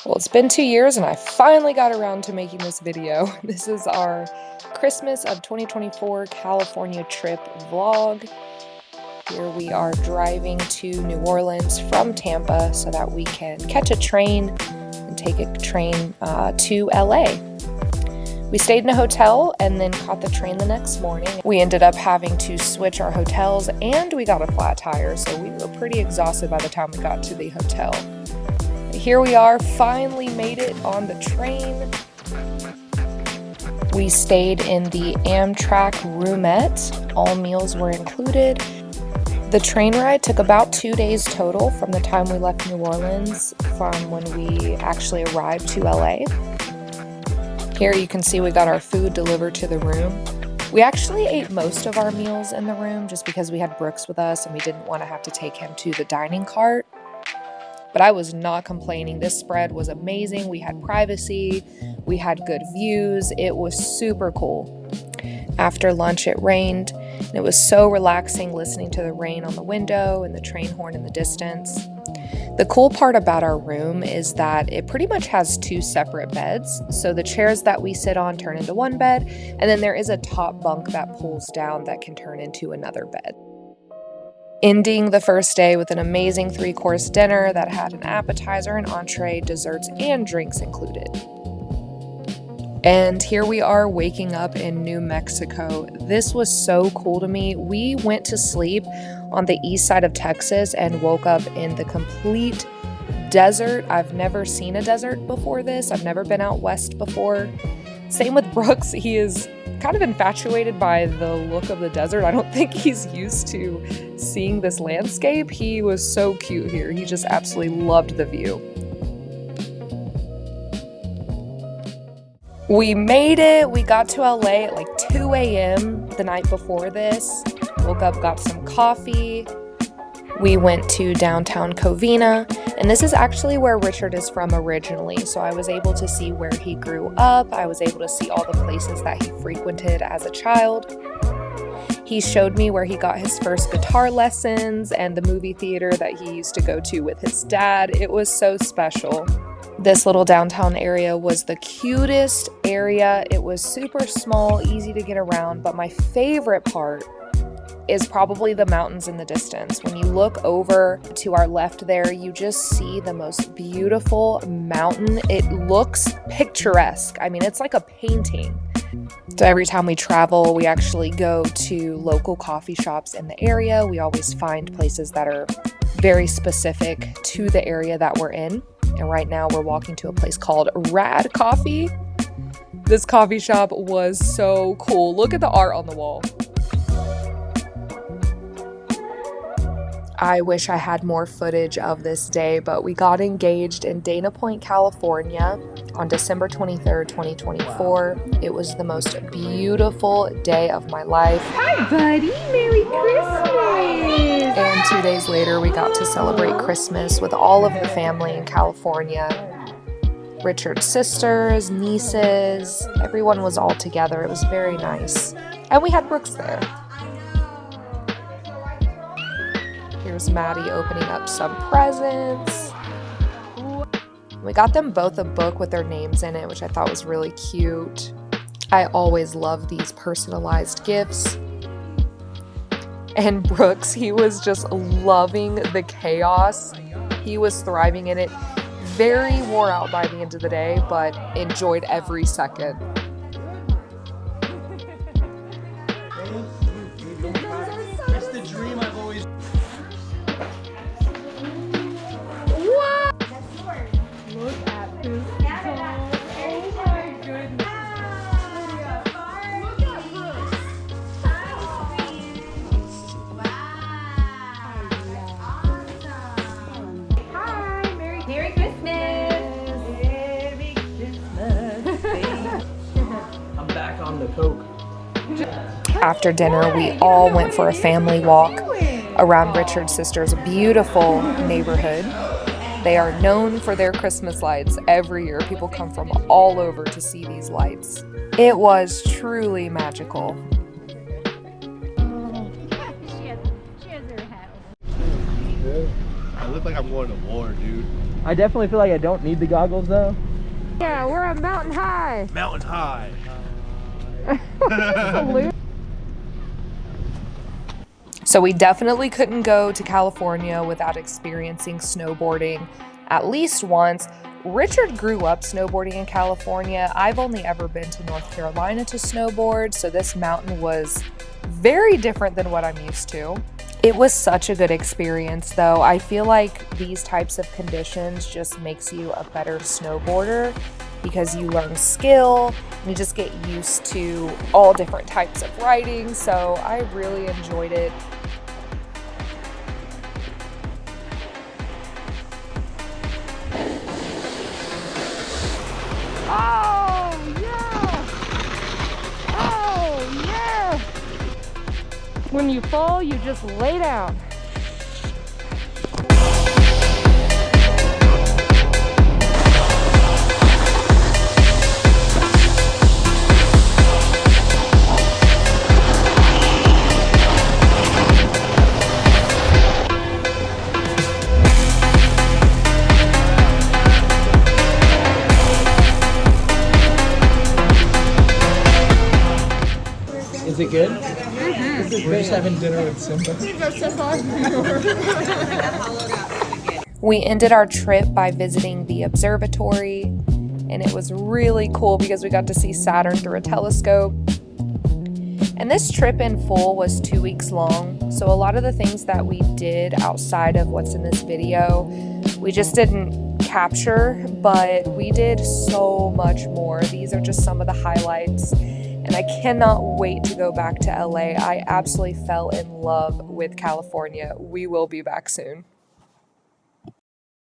Well, it's been 2 years and I finally got around to making this video. This is our Christmas of 2024 California trip vlog. Here we are driving to New Orleans from Tampa so that we can catch a train and take a train to LA. We stayed in a hotel and then caught the train the next morning. We ended up having to switch our hotels and we got a flat tire, so we were pretty exhausted by the time we got to the hotel. Here we are, finally made it on the train. We stayed in the Amtrak roomette. All meals were included. The train ride took about 2 days total from the time we left New Orleans from when we actually arrived to LA. Here you can see we got our food delivered to the room. We actually ate most of our meals in the room just because we had Brooks with us and we didn't want to have to take him to the dining cart. But I was not complaining. This spread was amazing. We had privacy, we had good views. It was super cool. After lunch, it rained, and it was so relaxing listening to the rain on the window and the train horn in the distance. The cool part about our room is that it pretty much has 2 separate beds. So the chairs that we sit on turn into one bed, and then there is a top bunk that pulls down that can turn into another bed. Ending the first day with an amazing 3-course dinner that had an appetizer, an entree, desserts, and drinks included. And here we are waking up in New Mexico. This was so cool to me. We went to sleep on the east side of Texas and woke up in the complete desert. I've never seen a desert before this. I've never been out west before. Same with Brooks. He is kind of infatuated by the look of the desert. I don't think he's used to seeing this landscape. He was so cute here. He just absolutely loved the view. We made it. We got to LA at like 2 a.m. the night before this. Woke up, got some coffee. We went to downtown Covina, and this is actually where Richard is from originally, so I was able to see where he grew up. I was able to see all the places that he frequented as a child. He showed me where he got his first guitar lessons and the movie theater that he used to go to with his dad. It was so special. This little downtown area was the cutest area. It was super small, easy to get around, but my favorite part is probably the mountains in the distance. When you look over to our left there, you just see the most beautiful mountain. It looks picturesque. I mean, it's like a painting. So every time we travel, we actually go to local coffee shops in the area. We always find places that are very specific to the area that we're in. And right now we're walking to a place called Rad Coffee. This coffee shop was so cool. Look at the art on the wall. I wish I had more footage of this day, but we got engaged in Dana Point, California on December 23rd, 2024. It was the most beautiful day of my life. Hi, buddy. Merry Christmas. And 2 days later, we got to celebrate Christmas with all of the family in California. Richard's sisters, nieces, everyone was all together. It was very nice. And we had Brooks there. Here's Maddie opening up some presents. We got them both a book with their names in it, which I thought was really cute. I always love these personalized gifts. And Brooks, he was just loving the chaos. He was thriving in it. Very wore out by the end of the day, but enjoyed every second. It's the dream I've always. Look at this. Oh my goodness. Hi, Merry Christmas. Merry Christmas. I'm back on the coke. After dinner, we all went for a family walk around Richard's sister's beautiful neighborhood. They are known for their Christmas lights every year. People come from all over to see these lights. It was truly magical. She has her hat on. look like I'm going to war, dude. I definitely feel like I don't need the goggles though. Yeah, we're at Mountain High. Mountain high. So we definitely couldn't go to California without experiencing snowboarding at least once. Richard grew up snowboarding in California. I've only ever been to North Carolina to snowboard, so this mountain was very different than what I'm used to. It was such a good experience though. I feel like these types of conditions just makes you a better snowboarder because you learn skill and you just get used to all different types of riding. So I really enjoyed it. Oh, yeah. Oh, yeah. When you fall, you just lay down. Is it good? Mm-hmm. We're just having dinner with Simba. We ended our trip by visiting the observatory, and it was really cool because we got to see Saturn through a telescope. And this trip in full was 2 weeks long, so a lot of the things that we did outside of what's in this video, we just didn't capture, but we did so much more. These are just some of the highlights. And I cannot wait to go back to LA. I absolutely fell in love with California. We will be back soon.